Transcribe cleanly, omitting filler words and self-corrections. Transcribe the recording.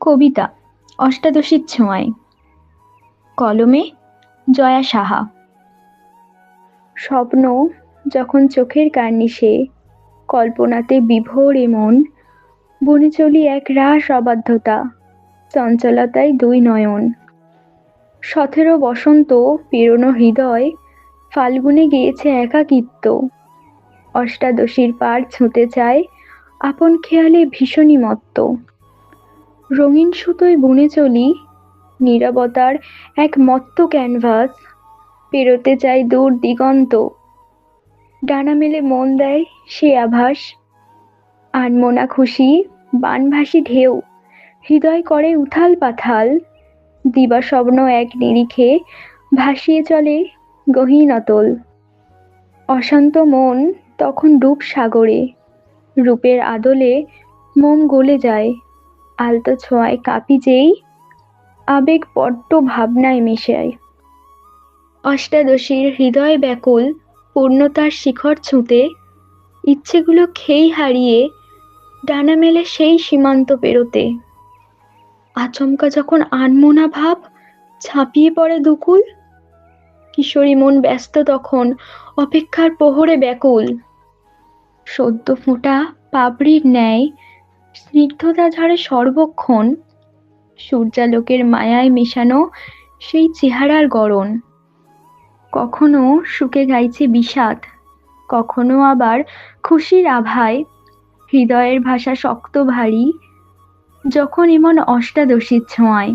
কবিতা অষ্টাদশীর ছোঁয়ায়। কলমে জয়া সাহা। স্বপ্ন যখন চোখের কার্নিশে, কল্পনাতে বিভোর মন, বনে চলি এক রাস অবাধ্যতা, চঞ্চলতায় দুই নয়ন। 17 বসন্ত পেরোনো হৃদয়, ফাল্গুনে গিয়েছে একাকিত্ব। অষ্টাদশীর পার ছুঁতে চায়, আপন খেয়ালে ভীষণই মত্ত। রঙিন সুতোয় বুনে চলি, নীরবতার এক মত্ত ক্যানভাস, পেরোতে চাই দূর দিগন্ত। ডানা মেলে মন দেয় সে আভাস, আনমনা খুশি বানভাসী ঢেউ, হৃদয় করে উথাল পাথাল। দিবাস্বপ্ন এক নিরিখে ভাসিয়ে চলে গহীন অতল। অশান্ত মন তখন রূপ সাগরে, রূপের আদলে মোম গলে যায়। আলতো ছোঁয়ায় কাঁপি যেই, আবেগ বড্ড ভাবনায় মেশায়। অষ্টাদশীর হৃদয় ব্যাকুল, পূর্ণতার শিখর ছুঁতে, ইচ্ছেগুলো খেই হারিয়ে ডানা মেলে সেই সীমান্ত পেরোতে। আচমকা যখন আনমনা ভাব ঝাঁপিয়ে পড়ে দুকুল, কিশোরী মন ব্যস্ত তখন অপেক্ষার প্রহরে ব্যাকুল। সদ্য ফোঁটা পাপড়ির ন্যায় স্নিগ্ধতা ঝরে সর্বক্ষণ, সূর্যালোকের মায়ায় মেশানো সেই চেহারার গড়ন। কখনো সুখে গাইছে বিষাদ, কখনো আবার খুশির আভায়। হৃদয়ের ভাষা শক্ত ভারী, যখন এমন অষ্টাদশীর ছোঁয়ায়।